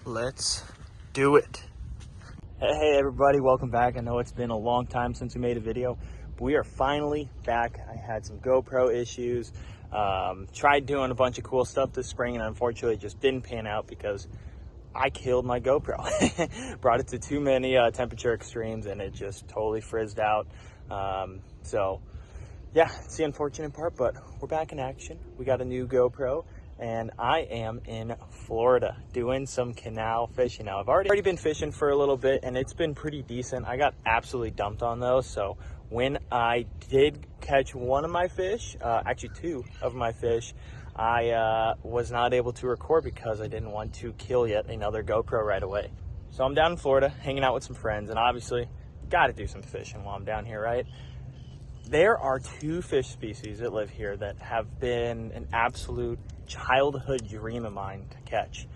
Let's do it. Hey everybody, welcome back. I know it's been a long time since we made a video, but we are finally back. I had some GoPro issues, tried doing a bunch of cool stuff this spring, and unfortunately it just didn't pan out because I killed my GoPro. Brought it to too many temperature extremes and it just totally frizzed out. So yeah, it's the unfortunate part, but we're back in action. We got a new GoPro and I am in Florida doing some canal fishing. Now I've already been fishing for a little bit and it's been pretty decent. I got absolutely dumped on those. So when I did catch one of my fish, actually two of my fish, I was not able to record because I didn't want to kill yet another GoPro right away. So I'm down in Florida hanging out with some friends, and obviously got to do some fishing while I'm down here, right? There are two fish species that live here that have been an absolute childhood dream of mine to catch.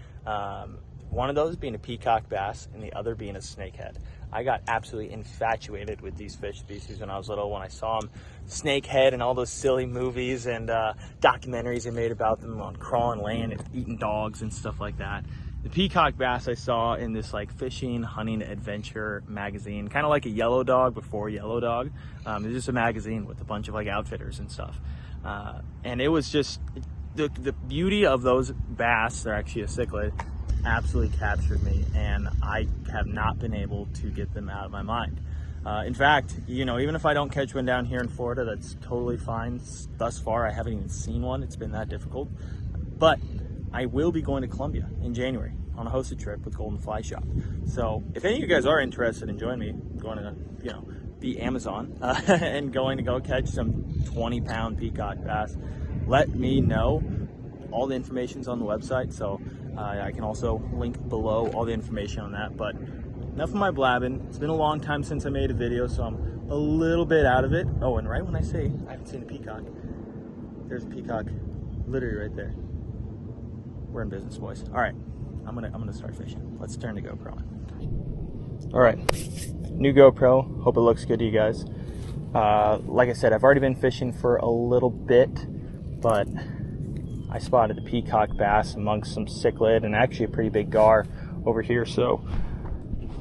One of those being a peacock bass and the other being a snakehead. I got absolutely infatuated with these fish species when I was little, when I saw them, snakehead and all those silly movies and documentaries they made about them on crawling land and eating dogs and stuff like that. The peacock bass I saw in this like fishing, hunting, adventure magazine, kind of like a Yellow Dog before Yellow Dog. It's just a magazine with a bunch of like outfitters and stuff. And it was just, the beauty of those bass, they're actually a cichlid, absolutely captured me, and I have not been able to get them out of my mind. In fact, you know, even if I don't catch one down here in Florida, that's totally fine. Thus far, I haven't even seen one. It's been that difficult. But I will be going to Colombia in January on a hosted trip with Golden Fly Shop. So if any of you guys are interested in joining me, going to, you know, the Amazon and going to go catch some 20-pound peacock bass, let me know. All the information's on the website, so I can also link below all the information on that. But enough of my blabbing. It's been a long time since I made a video, so I'm a little bit out of it. Oh, and right when I say I haven't seen a peacock, there's a peacock literally right there. We're in business, boys. All right, I'm gonna start fishing. Let's turn the GoPro on. All right, new GoPro. Hope it looks good to you guys. Like I said, I've already been fishing for a little bit, but I spotted a peacock bass amongst some cichlid and actually a pretty big gar over here. So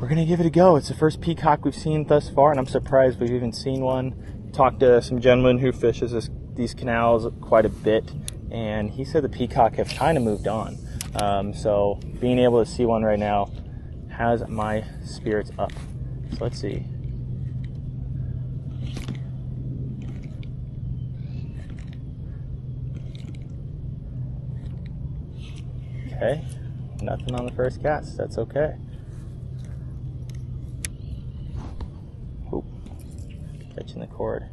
we're gonna give it a go. It's the first peacock we've seen thus far, and I'm surprised we've even seen one. Talked to some gentleman who fishes these canals quite a bit, and he said the peacock have kind of moved on. So being able to see one right now has my spirits up. So let's see. Okay, nothing on the first cast. That's okay. Oop, catching the cord.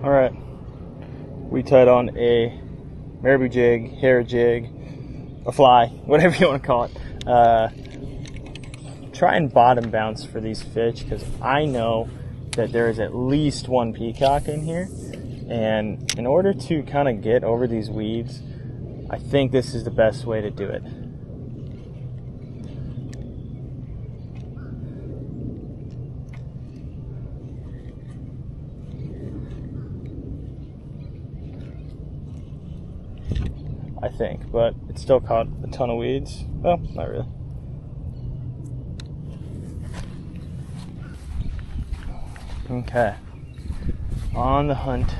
All right, we tied on a marabou jig, hair jig, a fly, whatever you want to call it. Try and bottom bounce for these fish because I know that there is at least one peacock in here, and in order to kind of get over these weeds, I think this is the best way to do it. I think, but it still caught a ton of weeds. Well, not really. Okay, on the hunt.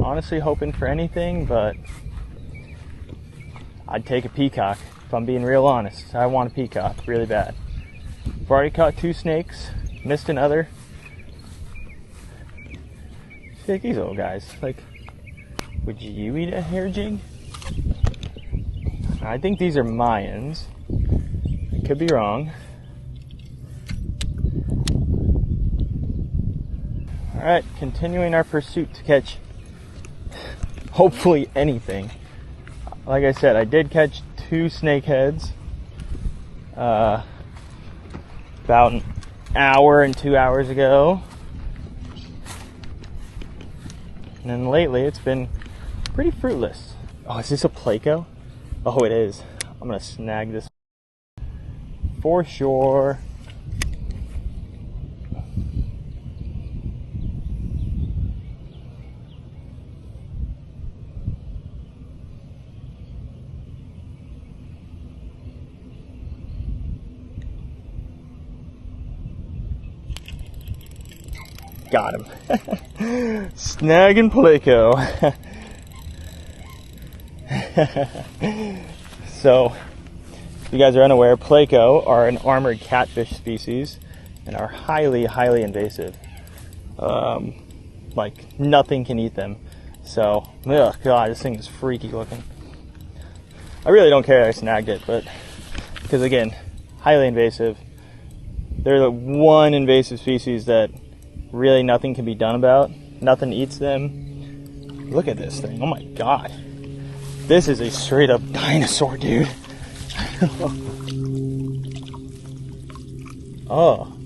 Honestly hoping for anything, but I'd take a peacock. If I'm being real honest, I want a peacock really bad. I've already caught two snakes, missed another. Take these little guys. Like, would you eat a hair jig? I think these are Mayans. I could be wrong. Alright, continuing our pursuit to catch hopefully anything. Like I said, I did catch two snakeheads about an hour and 2 hours ago. And then lately it's been pretty fruitless. Oh, is this a Pleco? Oh, it is. I'm gonna snag this for sure. Got him. Snagging Pleco. So, if you guys are unaware, Pleco are an armored catfish species and are highly, highly invasive. Like, nothing can eat them. So, oh god, this thing is freaky looking. I really don't care I snagged it, but, because again, highly invasive. They're the one invasive species that really nothing can be done about. Nothing eats them. Look at this thing. Oh my god. This is a straight up dinosaur, dude. Oh.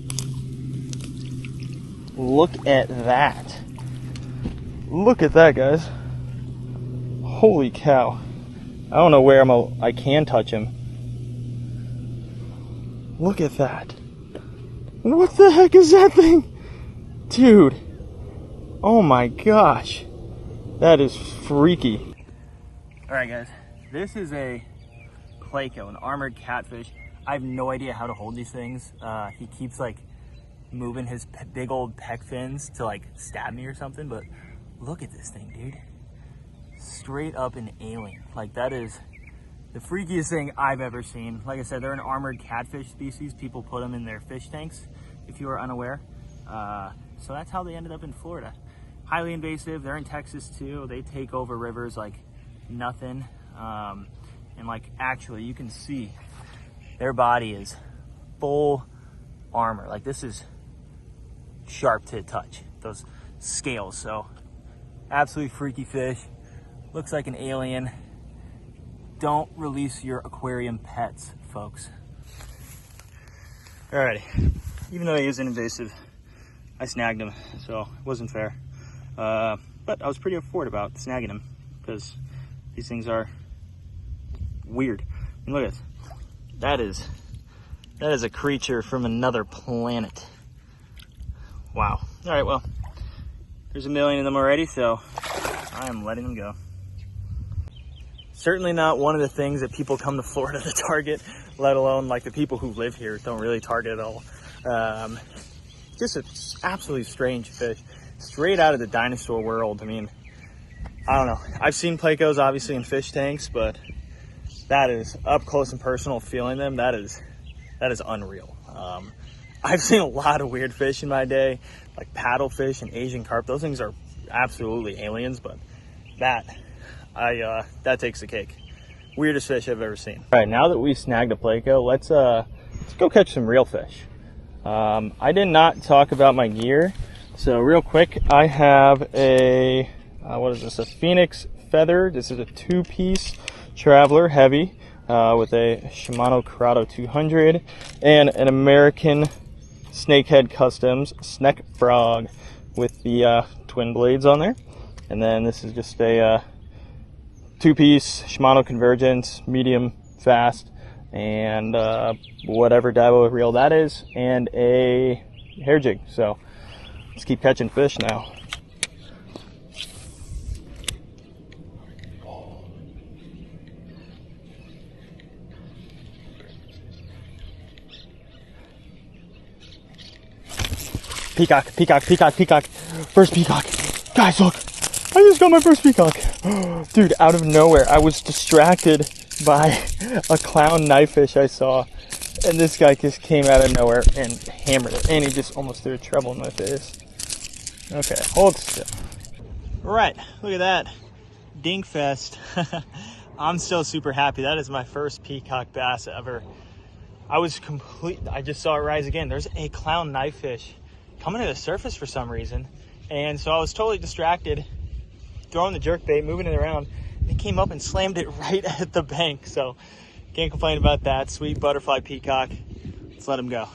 Look at that. Look at that, guys. Holy cow. I don't know where I can touch him. Look at that. What the heck is that thing? Dude, oh my gosh, that is freaky. All right, guys, this is a Pleco, an armored catfish. I have no idea how to hold these things. He keeps like moving his big old pec fins to like stab me or something, but look at this thing, dude. Straight up an alien. Like, that is the freakiest thing I've ever seen. Like I said, they're an armored catfish species. People put them in their fish tanks, if you are unaware. So that's how they ended up in Florida. Highly invasive. They're in Texas too. They take over rivers like nothing. And like, actually, you can see their body is full armor. Like, this is sharp to touch, those scales. So absolutely freaky fish. Looks like an alien. Don't release your aquarium pets, folks. Alrighty. Even though he is an invasive, I snagged him, so it wasn't fair. But I was pretty forward about snagging him because these things are weird. I mean, look at this. That is a creature from another planet. Wow. All right, well, there's a million of them already, so I am letting them go. Certainly not one of the things that people come to Florida to target, let alone like the people who live here don't really target at all. Just an absolutely strange fish, straight out of the dinosaur world. I mean, I don't know. I've seen Plecos obviously in fish tanks, but that is up close and personal feeling them. That is unreal. I've seen a lot of weird fish in my day, like paddlefish and Asian carp. Those things are absolutely aliens, but that takes the cake. Weirdest fish I've ever seen. All right, now that we snagged a Pleco, let's go catch some real fish. I did not talk about my gear, so real quick, I have a, what is this, a Phoenix Feather. This is a 2-piece Traveler heavy with a Shimano Corrado 200 and an American Snakehead Customs Sneck Frog with the twin blades on there. And then this is just a 2-piece Shimano Convergence, medium fast, and whatever Daiwa reel that is, and a hair jig. So let's keep catching fish now. Peacock, peacock, peacock, peacock. First peacock. Guys, look. I just got my first peacock. Dude, out of nowhere, I was distracted by a clown knife fish I saw. And this guy just came out of nowhere and hammered it. And he just almost threw a treble in my face. Okay, hold still. Right, look at that. Dingfest. I'm still super happy. That is my first peacock bass ever. I just saw it rise again. There's a clown knife fish coming to the surface for some reason. And so I was totally distracted, throwing the jerkbait, moving it around, and it came up and slammed it right at the bank. So can't complain about that. Sweet butterfly peacock. Let's let him go.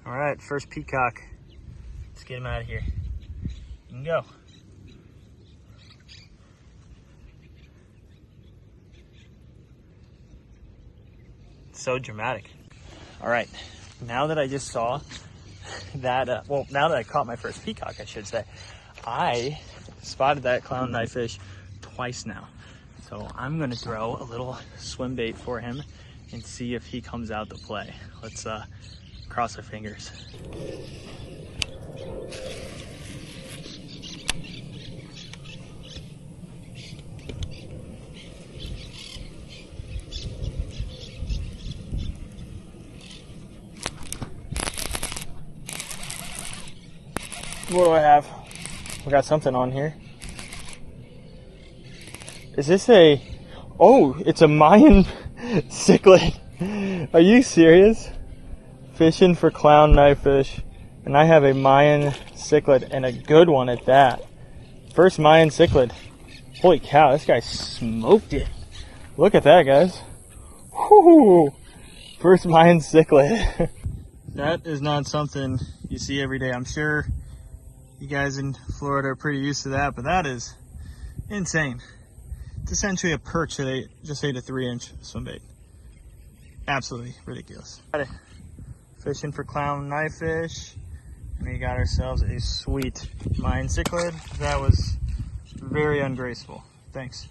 All right, first peacock. Let's get him out of here. You can go. so dramatic. All right, now that I just saw that, now that I caught my first peacock, I should say, I spotted that clown knifefish twice now. So I'm gonna throw a little swim bait for him and see if he comes out to play. Let's cross our fingers. What do I have? We got something on here. Is this a... Oh, it's a Mayan cichlid. Are you serious? Fishing for clown knifefish. And I have a Mayan cichlid, and a good one at that. First Mayan cichlid. Holy cow, this guy smoked it. Look at that, guys. Whoo! First Mayan cichlid. That is not something you see every day. I'm sure you guys in Florida are pretty used to that, but that is insane. It's essentially a perch that just ate a 3-inch swim bait. Absolutely ridiculous. Fishing for clown knifefish. We got ourselves a sweet Mayan cichlid. That was very ungraceful. Thanks.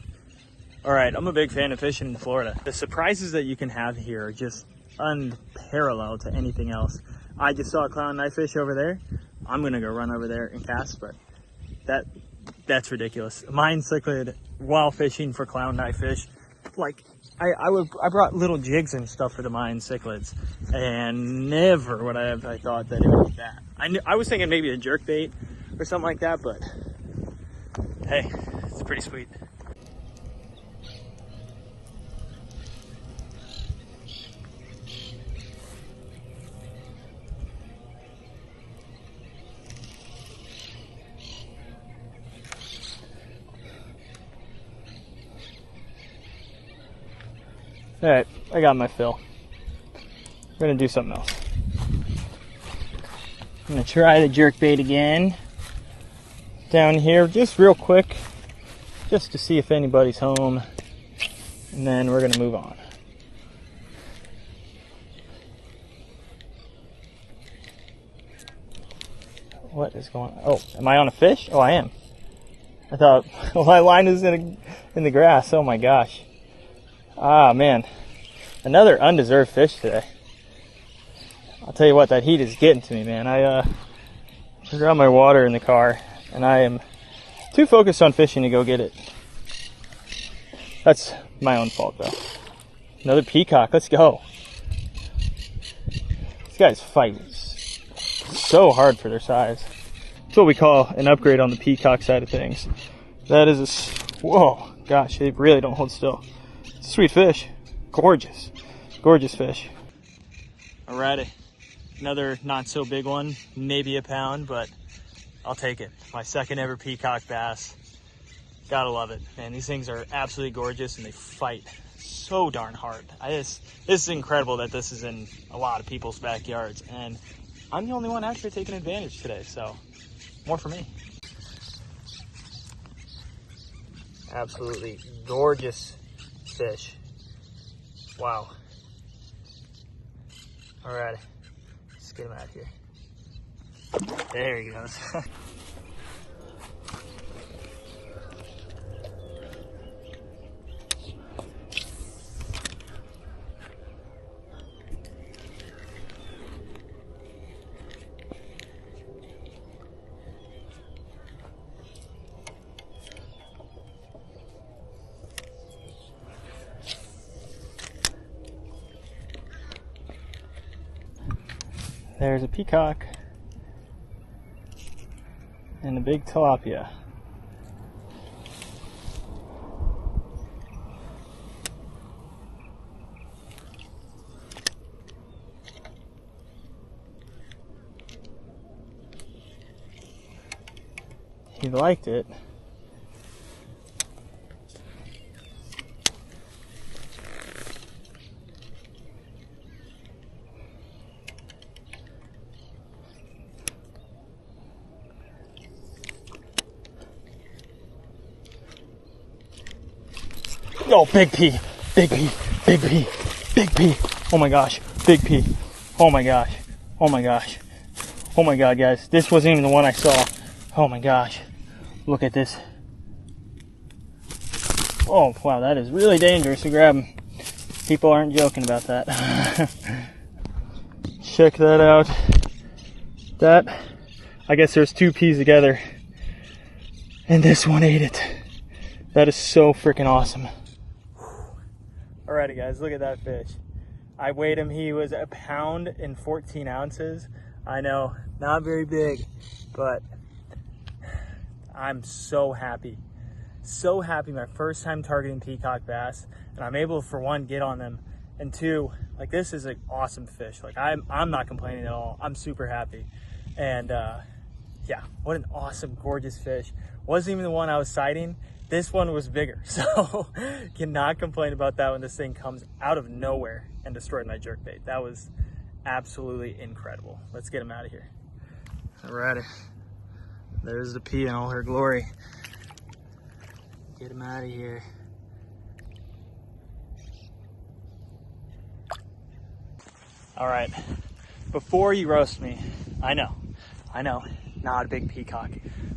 All right, I'm a big fan of fishing in Florida. The surprises that you can have here are just unparalleled to anything else. I just saw a clown knifefish over there. I'm gonna go run over there and cast, but that's ridiculous. Mayan cichlid while fishing for clown knifefish. Like I brought little jigs and stuff for the Mayan cichlids, and never would I thought that it would be that. I was thinking maybe a jerk bait or something like that, but hey, it's pretty sweet. All right, I got my fill. I'm gonna do something else. I'm gonna try the jerk bait again down here, just real quick, just to see if anybody's home, and then we're gonna move on. What is going on? Oh, am I on a fish? Oh, I am. I thought my line is in the grass. Oh my gosh. Ah, man, another undeserved fish today. I'll tell you what, that heat is getting to me, man. I forgot my water in the car, and I am too focused on fishing to go get it. That's my own fault, though. Another peacock, let's go. These guys fight so hard for their size. It's what we call an upgrade on the peacock side of things. That is a... Whoa, gosh, they really don't hold still. Sweet fish. Gorgeous. Gorgeous fish. Alrighty. Another not so big one. Maybe a pound, but I'll take it. My second ever peacock bass. Gotta love it. Man, these things are absolutely gorgeous and they fight so darn hard. This is incredible that this is in a lot of people's backyards, and I'm the only one actually taking advantage today, so more for me. Absolutely gorgeous fish. Wow. Alrighty, let's get him out of here. There he goes. There's a peacock and a big tilapia. He liked it. Oh, big P, big P, big P, big P. Oh my gosh, big P. Oh my gosh, oh my gosh. Oh my God, guys, this wasn't even the one I saw. Oh my gosh, look at this. Oh wow, that is really dangerous to grab him. People aren't joking about that. Check that out. That, I guess there's two P's together, and this one ate it. That is so freaking awesome. Alrighty guys, look at that fish. I weighed him, he was 1 pound and 14 ounces. I know, not very big, but I'm so happy. So happy, my first time targeting peacock bass, and I'm able, for one, get on them, and two, like, this is an awesome fish. Like, I'm not complaining at all. I'm super happy. And yeah, what an awesome, gorgeous fish. Wasn't even the one I was sighting. This one was bigger, so cannot complain about that when this thing comes out of nowhere and destroyed my jerkbait. That was absolutely incredible. Let's get him out of here. Alrighty, there's the P in all her glory. Get him out of here. All right, before you roast me, I know, not a big peacock,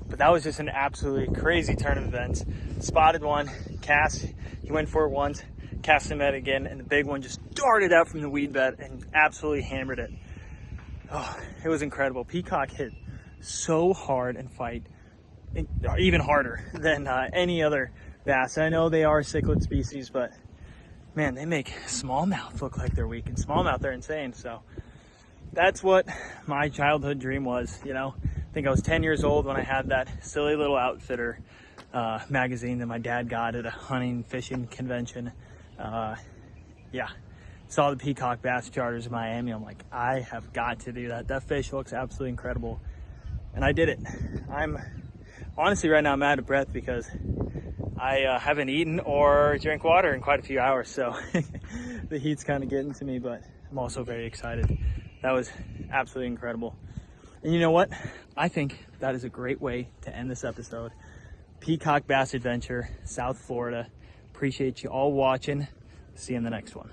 but that was just an absolutely crazy turn of events. Spotted one, cast, he went for it once, cast him out again, and the big one just darted out from the weed bed and absolutely hammered it. Oh, it was incredible. Peacock hit so hard and fight even harder than any other bass. I know they are cichlid species, but man, they make smallmouth look like they're weak, and smallmouth are insane. So that's what my childhood dream was, you know. I think I was 10 years old when I had that silly little Outfitter magazine that my dad got at a hunting fishing convention. Yeah, saw the peacock bass charters in Miami. I'm like, I have got to do that. That fish looks absolutely incredible, and I did it. I'm honestly right now I'm out of breath because I haven't eaten or drank water in quite a few hours, so the heat's kind of getting to me, but I'm also very excited. That was absolutely incredible. And you know what? I think that is a great way to end this episode. Peacock Bass Adventure, South Florida. Appreciate you all watching. See you in the next one.